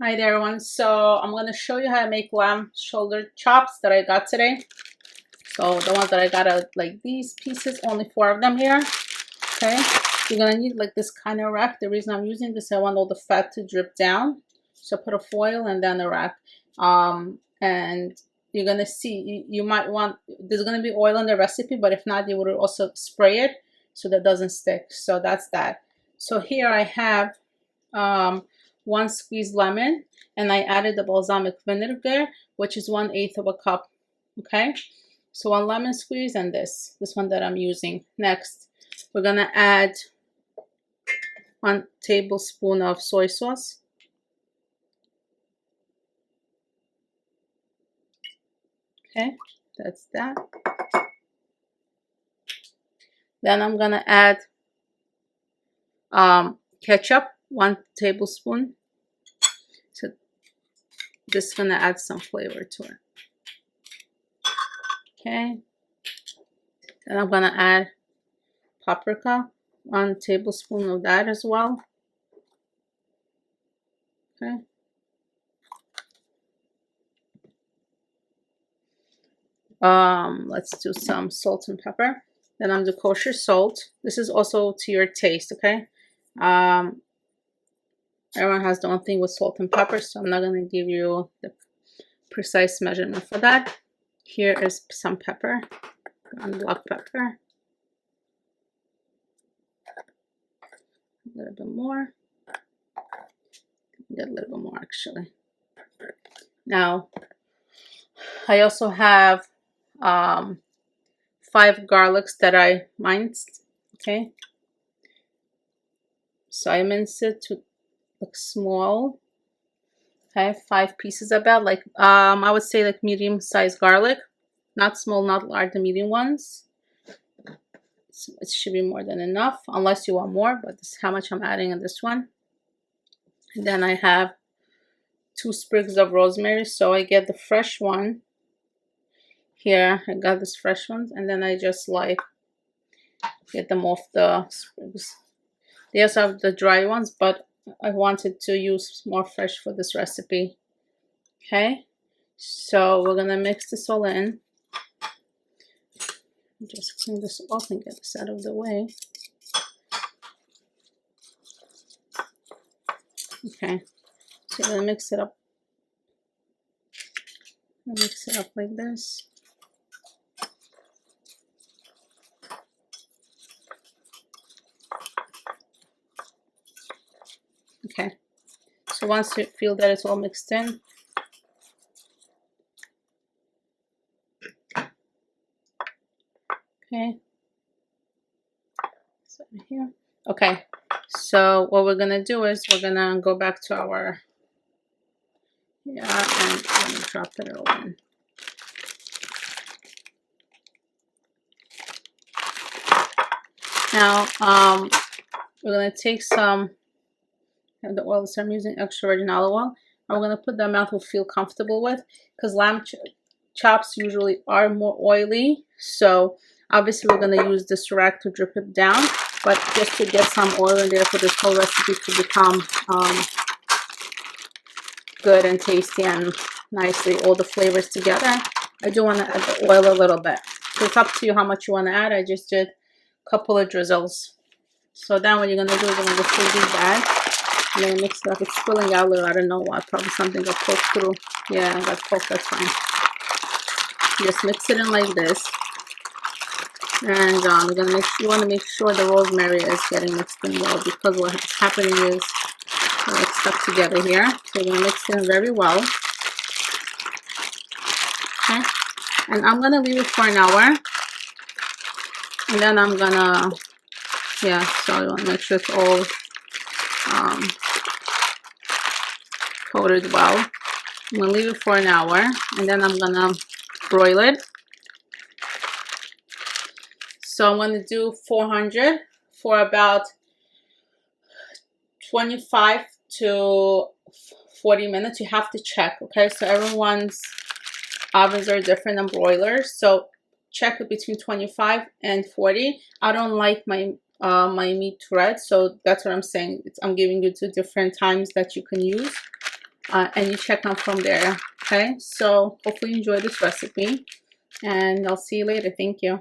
Hi there everyone. So I'm going to show you how to make lamb shoulder chops that I got today. So the ones that I got are like these pieces, only 4 of them here. Okay, you're going to need like this kind of rack. The reason I'm using this, I want all the fat to drip down. So put a foil and then a rack. And you're going to see, you might want, there's going to be oil in the recipe, but if not, you would also spray it so that doesn't stick. So that's that. So here I have 1 squeezed lemon, and I added the balsamic vinegar, which is 1/8 of a cup. Okay, so 1 lemon squeeze and this one that I'm using. Next, we're gonna add 1 tablespoon of soy sauce. Okay, that's that. Then I'm gonna add ketchup, 1 tablespoon. So this is gonna add some flavor to it. Okay, then I'm gonna add paprika, 1 tablespoon of that as well. Okay, let's do some salt and pepper. Then I'm the kosher salt. This is also to your taste. Okay, everyone has their own thing with salt and pepper, so I'm not going to give you the precise measurement for that. Here is some pepper, black pepper, a little bit more, get a little bit more actually. Now I also have 5 garlics that I minced. Okay, so I minced it to look small. Okay, 5 pieces about like I would say like medium sized garlic, not small, not large, the medium ones. So it should be more than enough unless you want more, but this is how much I'm adding in this one. And then I have 2 sprigs of rosemary, so I get the fresh one here. I got this fresh ones, and then I just like get them off the sprigs. They also have the dry ones, but I wanted to use more fresh for this recipe. Okay, so we're gonna mix this all in. Just clean this off and get this out of the way. Okay, so I'm gonna mix it up. Mix it up like this. Okay, so once you feel that it's all mixed in, okay, so here. Okay, so what we're gonna do is we're gonna go back to our and let me drop it all in. Now we're gonna take some of the oil, so I'm using extra virgin olive oil. I'm gonna put the amount we'll feel comfortable with, because lamb chops usually are more oily. So obviously we're gonna use this rack to drip it down, but just to get some oil in there for this whole recipe to become good and tasty and nicely all the flavors together, I do want to add the oil a little bit. So it's up to you how much you want to add. I just did a couple of drizzles. So then what you're gonna do is you're gonna just take these back and then mix it up. It's spilling out a little. I don't know why. Probably something got poked through. Yeah, I got poked. That's fine. Just mix it in like this. And you're gonna you want to make sure the rosemary is getting mixed in well, because what's happening is it's stuck together here. So you're gonna mix it in very well. Okay, and I'm gonna leave it for an hour, and then I'm gonna so I want to make sure it's all coated well. I'm gonna leave it for an hour, and then I'm gonna broil it. So I'm gonna do 400 for about 25 to 40 minutes. You have to check. Okay, so everyone's ovens are different and broilers, so check it between 25 and 40. I don't like my meat red, so that's what I'm saying. I'm giving you 2 different times that you can use. and you check on from there. Okay, so hopefully you enjoy this recipe, and I'll see you later. Thank you.